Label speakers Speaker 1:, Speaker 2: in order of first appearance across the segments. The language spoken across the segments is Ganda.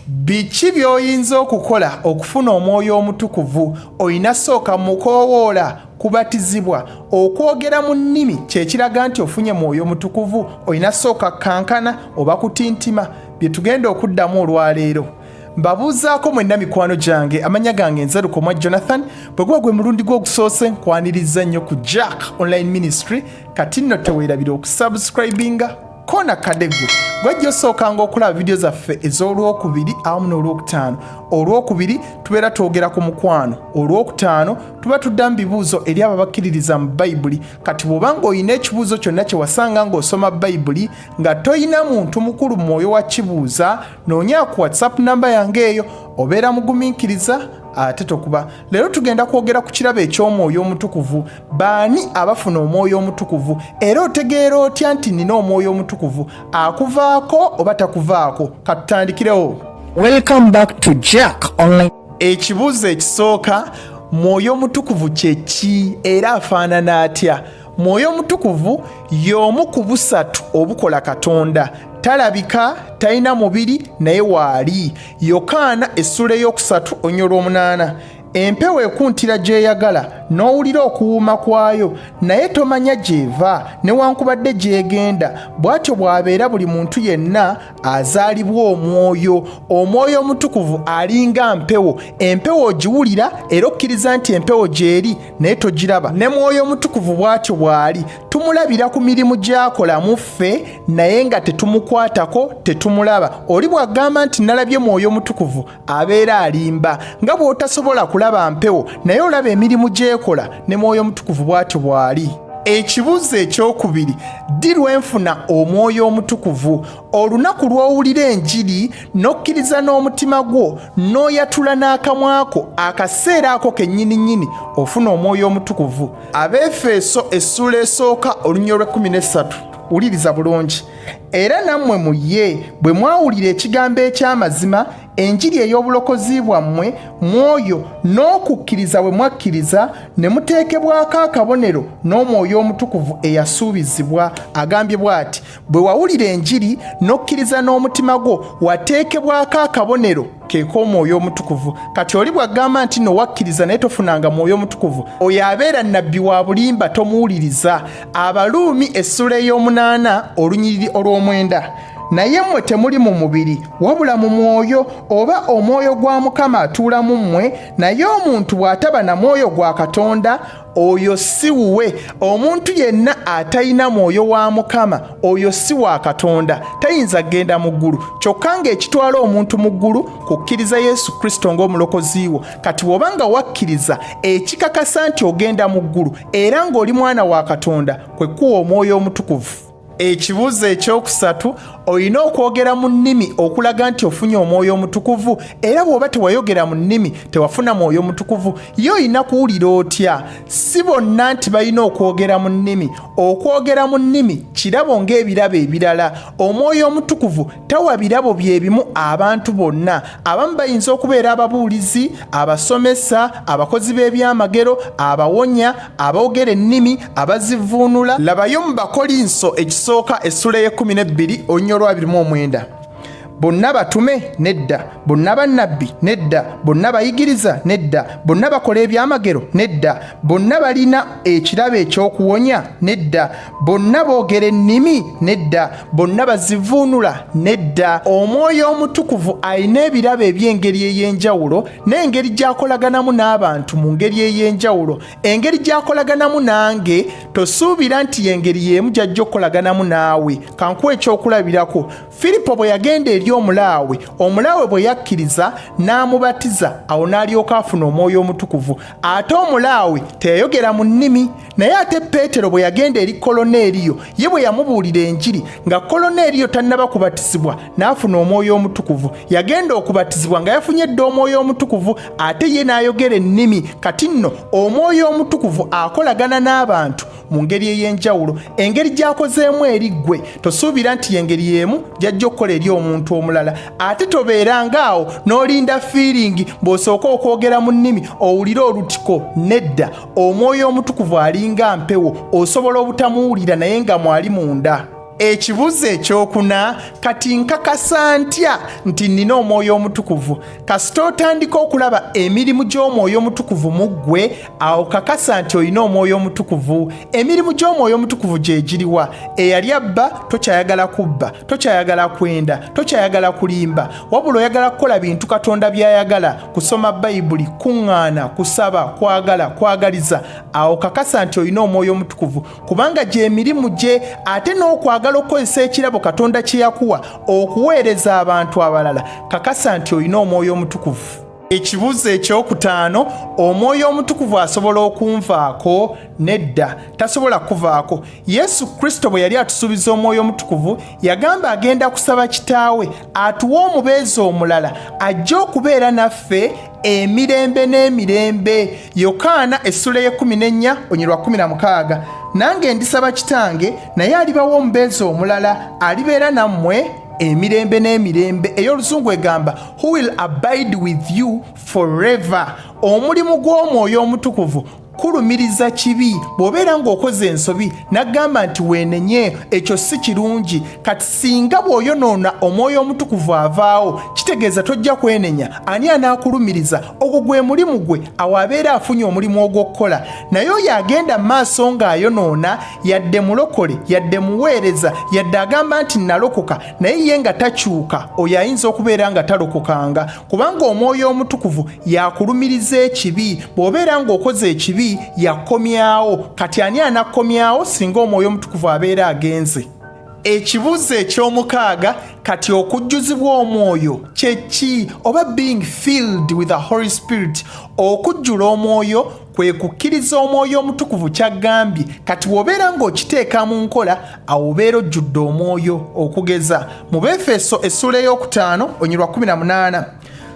Speaker 1: Biki by'oyinza okukola okufuna omwoyo omutukuvu? Oyina sooka mu koowoola, kubatizibwa, okwogera mu nnimi kyekiraga nti ofunye mwoyo omutukuvu. Oyina sooka kankana oba kutintima? Bye tugenda okuddamu olwaleero. Mbabuuzaako mwenna mikwano gyange, amanya gange nze Lukomwa Jonathan. Bwe guba gwe mulundi gw'ogusoose nkwaniriza nnyo ku Jack Online Ministry. Kati nno teweerabira okusubscribinga kona kadegwe gwajja osookanga okulaba vidiyo zaffe ez'olwokubiri awamu n'olwokutaano. Olwokubiri tubeera twogera ku mukwano, olwokutaano tuba tuddamu bibuuzo eri abo abakkiririza mu Bayibuli. Kati bw'obanga olina ekibuuzo kyonna kye wasanga ng'osoma Bayibuli nga toyina muntu mukulu mu mwoyo wa kibuuza, noonya ku WhatsApp namba yange eyo, obeera mugumiikiriza ate tokuba. Leero tugenda kwogera ku kirabo eky'omwoyo omutukuvu. Baani abafuna omwoyo omutukuvu era otegeera otya nti nina omwoyo omutukuvu? Akuvaako oba takuvaako? Katutandikirewo.
Speaker 2: Welcome back to Jack Online.
Speaker 1: Ekibuuzo ekisooka, mwoyo omutukuvu kye ki era afaanana atya? Mwoyo omutukuvu y'omu ku busatu obukola Katonda. Talabika, talina mubiri, naye waali. Yokaana essula ey'okusatu onyolwa 8. Empewo ekuntira gy'eyagala n'owulira okuwuuma kwayo, naye tomanya gy'eva newankubadde gy'egenda. Bw'atyo bw'abeera buli muntu yenna azaalibwa omwoyo. Omwoyo omutukuvu alinga mpewo. Empewo ogiwulira era okkiriza nti empewo gy'eri naye togiraba. Ne mwoyo omutukuvu bw'atyo bw'ali. Tumulabira ku mirimu gy'akola mu ffe naye nga tetumukwatako, tetumulaba. Oli bw'agamba nti nalabye mwoyo omutukuvu abeera alimba. Nga bw'otasobola kulaba mpewo naye olaba emirimu gy'ekola, ne mwoyo omutukuvu bw'atyo bw'ali. Ekibuuzo ekyokubiri, ddi lwenfuna omwoyo omutukuvu? Olunaku lw'owulira enjiri n'okkiriza n'omutima gwo n'oyatula n'akamwako, akaseera ako kennyini ofuna omwoyo omutukuvu. Abefeso essula esooka olunya olw'13. Wuliriza bulungi. Era nammwe mu ye bwe mwawulira ekigambo eky'amazima, enjiri ey'obulokozi bwammwe, mwoyo n'okukkiriza bwe mwakkiriza, ne muteekebwako akabonero n'omwoyo omutukuvu eyasuubizibwa. Agambye bw'ati, bwe wawulira enjiri n'okkiriza n'omutima gwo, wateekebwako akabonero keeko omwoyo omutukuvu. Kati oli bw'agamba nti no wakkiriza naye tofunanga mwoyo omutukuvu, oyo abeera nnabbi wa bulimba, tomuwuliriza. Abaluumi essula ey'omunaana olunyiriri olw'9. Naye mmwe temuli mu mubiri wabula mu mwoyo, oba omwoyo gwa Mukama atuula mu mmwe. Naye omuntu bw'ataba na mwoyo gwa Katonda, oyo si wuwe. Omuntu yenna atalina mwoyo wa Mukama, oyo si wa Katonda, tayinza genda mu ggulu. Kyokka ng'ekitwala omuntu mu ggulu kukkiriza Yesu Kristo ng'omulokozi wo. Kati bw'obanga wakkiriza, ekikakasa nti ogenda mu ggulu era ng'oli mwana wa Katonda, kwe kuwa omwoyo omutukuvu. Ekibuuzo ekyokusatu, olina okwogera mu nnimi okulaga nti ofunye omwoyo omutukuvu? Era bw'oba tewayogera mu nnimi tewafuna mwoyo omutukuvu. Ye olina kuwulira otya? Si bonna nti balina okwogera mu nnimi. Okwogera mu nnimi kirabo ng'ebirabo ebirala. Omwoyo omutukuvu tawa birabo bye bimu abantu bonna. Abamu bayinza okubeera ababuulizi, abasomesa, abakozi b'ebyamagero, abawonya, aboogera ennimi, abazivuunula. Labayo mu Bakolinso ekisooka essula y'e12 olunya olw'29. Bonna batume? Nedda. Bonna bannabbi? Nedda. Bonna bayigiriza? Nedda. Bonna bakola ebyamagero? Nedda. Bonna balina ekirabo ekyokuwonya? Nedda. Bonna boogera ennimi? Nedda. Bonna bazivuunula? Nedda. Omwoyo omutukuvu alina ebirabo eby'engeri ey'enjawulo, n'engeri gy'akolaganamu n'abantu mu ngeri ey'enjawulo. Engeri gy'akolaganamu nange tosuubira nti y'engeri y'emu gy'ajja okukolaganamu naawe. Kankuwa ekyokulabirako. Filipo bwe yagenda eri omulaawe, omulaawe bwe yakkiriza n'amubatiza, awo n'alyoka afuna omwoyo omutukuvu. Ate omulaawe teyayogera mu nnimi. Naye ate Peetero bwe yagenda eri Koloneeriyo, ye bwe yamubuulira enjiri nga Koloneeriyo tannaba kubatizibwa, n'afuna omwoyo omutukuvu. Yagenda okubatizibwa nga yafunye dda omwoyo omutukuvu, ate ye n'ayogera ennimi. Kati nno omwoyo omutukuvu akolagana n'abantu mu ngeri ey'enjawulo. Engeri gy'akozeemu eri ggwe tosuubira nti y'engeri y'emu gy'ajja okukola eri omuntu omulala. Ate tobeerangaawo n'olinda feeling bw'osooka okwogera mu nnimi owulire olutiko. Nedda. Omwoyo omutukuvu alinga mpewo, osobola obutamuwulira naye nga mwali munda. Ekibuuzo ekyokuna, kati nkakasa ntya nti nnina omwoyo omutukuvu? Kasita otandika okulaba emirimu gy'omwoyo omutukuvu mu ggwe, awo kakasa nti olina omwoyo omutukuvu. Emirimu gy'omwoyo omutukuvu gye giriwa? Eyali abba tokyayagala kubba, tokyayagala kwenda, tokyayagala kulimba, wabula oyagala kukola bintu Katonda by'ayagala, kusoma Bayibuli, kuŋŋaana, kusaba, kwagala, kwagaliza. Awo kakasa nti olina omwoyo omutukuvu, kubanga gy'emirimu gye. Ate n'okwagala okukozesa ekirabo Katonda kye yakuwa okuweereza abantu abalala, kakasa nti olina omwoyo omutukuvu. Ekibuuzo ekyokutaano, omwoyo omutukuvu asobola okunvaako? Nedda, tasobola kuvaako. Yesu Kristo bwe yali atusuubiza omwoyo omutukuvu, yagamba agenda kusaba Kitaawe atuwe omubeezi omulala ajja okubeera naffe emirembe n'emirembe. Yokaana essula y'e14 onyirwa 16. Nange ndisaba Kitange, naye alibawa omubeezi omulala alibeera nammwe emirembe n'emirembe. Ey'Oluzungu egamba who will abide with you forever. Omulimu gw'omwoyo omutukuvu kulumiriza kibi. Bw'obeera ng'okoze ensobi n'agamba nti weenenye, ekyo si kirungi. Kati singa bw'oyonoona omwoyo omutukuvu avaawo, kitegeeza tojja kwenenya. Ani anaakulumiriza? Ogwo gwe mulimu gwe, awo abeera afunye omulimu ogw'okukola. Naye oyo agenda mu maaso ng'ayonoona, yadde mulokole, yadde muweereza, yadde agamba nti nalokoka, naye ye nga takyuka, oyo ayinza okubeera nga talokokanga, kubanga omwoyo omutukuvu yakulumiriza ekibi. Bw'obeera ng'okoze ekibi, yakomyawo. Kati ani anakomyawo singa omwoyo omutukuvu abeera agenze? Ekibuuzo eky'omukaaga, kati okujjuzibwa omwoyo kye ki? Oba being filled with the Holy Spirit, okujjula omwoyo kwe kukkiriza omwoyo omutukuvu ky'aggambye. Kati bw'obeera ng'okiteeka mu nkola, awo obeera ojjudde omwoyo. Okugeza mu Befeso essula y'okutaano onyirwa 18.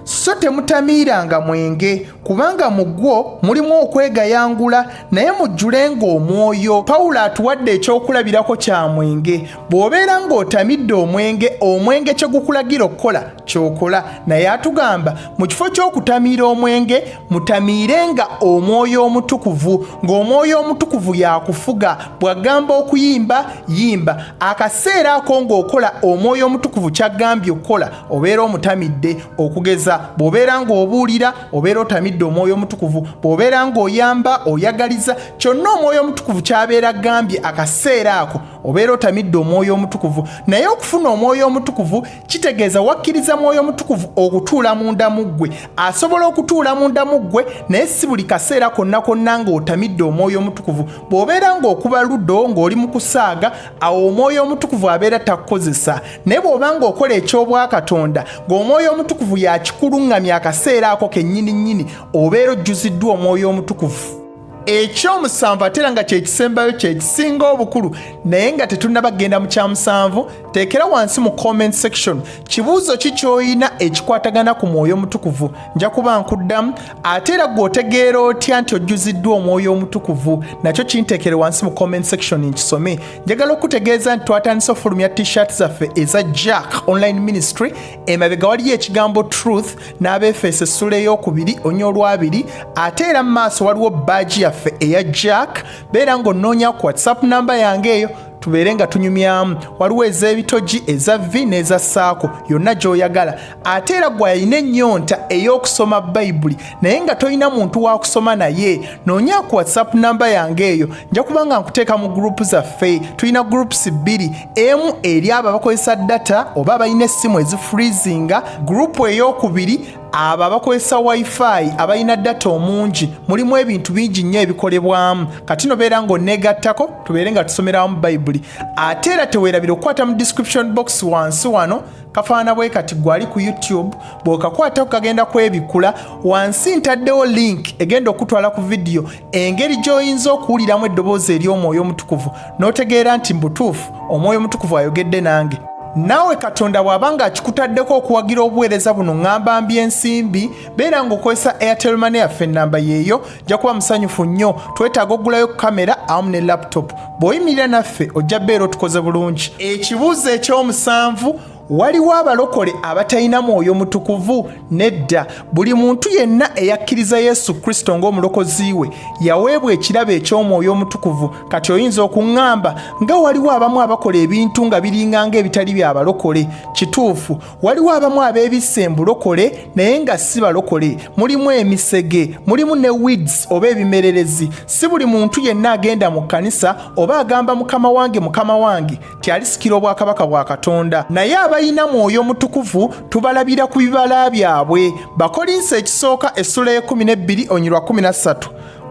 Speaker 1: So temutamiiranga mwenge, kubanga mu gwo mulimu okwegayangula, naye mujjulenga omwoyo. Pawulo atuwadde ekyokulabirako kya mwenge. Bw'obeera ng'otamidde omwenge, omwenge kye gukulagira okukola ky'okola. Naye atugamba mu kifo ky'okutamiira omwenge, mutamiirenga omwoyo omutukuvu, ng'omwoyo omutukuvu yakufuga. Bw'agamba okuyimba, yimba. Akaseera ako ng'okola omwoyo omutukuvu ky'aggambye okukola, obeera omutamidde. Okugeza bw'obeera ng'obuulira, obeera otamidde omwoyo omutukuvu. Bw'obeera ng'oyamba, oyagaliza, kyonna omwoyo omutukuvu ky'abeera aggambye akaseera ako, obeera otamidde omwoyo omutukuvu. Naye okufuna omwoyo omutukuvu kitegeeza wakkiriza mwoyo omutukuvu okutuula munda mu ggwe. Asobola okutuula munda mu ggwe, naye si buli kaseera konna konna ng'otamidde omwoyo omutukuvu. Bw'obeera ng'okuba luddo ng'oli mu kusaaga, awo omwoyo omutukuvu abeera takukozesa. Naye bw'oba ng'okola eky'obwakatonda, ng'omwoyo omutukuvu yakikuluŋŋamya akaseera ako kennyini, obeera ojjuziddwa omwoyo omutukuvu. Ekyomusanvu ate era nga kyekisembayo kyekisinga obukulu, naye nga tetunnabagenda mu kyamusanvu, teekera wansi mu comment section kibuuzo ki ky'olina ekikwatagana ku mwoyo omutukuvu. Nja kuba nkuddamu. Ate era gw'otegeera otya nti ojjuziddwa omwoyo omutukuvu, nakyo kinteekere wansi mu comment section nkisome. Njagala okutegeeza nti twatandise ofulumya t-shirt zaffe eza Jack Online Ministry. Emabega waliyo ekigambo truth n'Abefeso essula ey'okubiri onyolwabiri. Ate era mu maaso waliwo badge yaffe eya Jack. Beera ng'onnoonya ku WhatsApp namba yange eyo, tubeere nga tunyumyamu. Waliwo ez'ebitogi, eza V n'eza Saako, yonna gy'oyagala. Ate era gw'alina ennyonta ey'okusoma Bayibuli naye nga tolina muntu wa kusoma naye, noonya ku WhatsApp namba yange eyo. Nja kuba nga nkuteeka mu gurupu zaffe. Tulina groups 2, emu eri abo abakozesa data oba abalina essimu ezifreezinga. Gurupu ey'okubiri abo abakozesa wifi abalina data omungi. Mulimu ebintu bingi nnyo ebikolebwamu. Kati nobeera ng'onneegattako tubeere nga tusomeramu Bayibuli. Ate era teweerabira okukwata mu description box wansi wano kafaana bwe kati gwali ku YouTube. Bw'okakwatako kagenda kwebikula. Wansi ntaddewo link egenda okutwala ku video engeri gy'oyinza okuwuliramu eddoboozi ery'omwoyo omutukuvu n'otegeera nti mbutuufu omwoyo omutukuvu ayogedde nange. Naawe Katonda bw'abanga akikutaddeko okuwagira obuweereza buno ŋŋamba ensimbi, beera ng'okozesa Airtel Money yaffe ennamba yeeyo. Nja kuba musanyufu nnyo. Twetaaga oggulayo kamera awamu ne laptop. Bw'oyimirira naffe ojja beera otukoze bulungi. Ekibuuzo eky'omusanvu, waliwo abalokole abatalina mwoyo mutukuvu? Nedda, buli muntu yenna eyakkiriza Yesu Kristo ng'omulokozi we yaweebwa ekirabo eky'omwoyo omutukuvu. Kati oyinza okuŋŋamba nga waliwo abamu abakola ebintu nga biringanga ebitali bya balokole. Kituufu, waliwo abamu abeebisse embulokole naye nga si balokole. Mulimu emisege, mulimu ne weeds oba ebimererezi. Si buli muntu yenna agenda mu kkanisa oba agamba mukama wange tyalisikira obwakabaka bwa Katonda. Naye abalina mwoyo mutukuvu tubalabira ku bibala byabwe. Bakolinso ekisooka essula y'e12 onyirwa 13.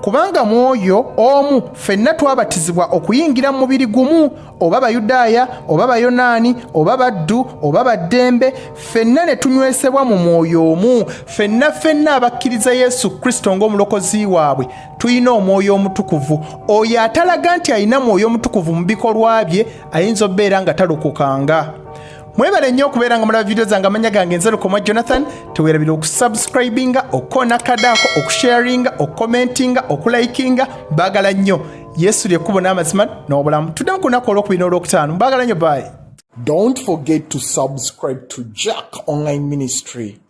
Speaker 1: Kubanga mwoyo omu ffenna twabatizibwa okuyingira mu mubiri gumu, oba Bayudaaya oba Bayonaani oba baddu oba baddembe, ffenna ne tunywesebwa mu mwoyo omu. Ffenna abakkiriza Yesu Kristo ng'omulokozi waabwe tulina omwoyo omutukuvu. Oyo atalaga nti alina mwoyo omutukuvu mu bikolwa bye ayinza obbeera nga talokokanga. Mwebale nnyo okubeera nga mulaba video zange. Amanya gange nze Lukoma Jonathan. Teweerabira okusubscribinga, okukona kadaako, okusharinga, okukomentinga, okulikinga. Baagala nnyo. Yesu ly'ekkubo n'amazima n'obulamu. Tuddamu ku lunaku olwokubiri n'olwokutaano. Baagala nnyo, bye.
Speaker 2: Don't forget to subscribe to Jack Online Ministry.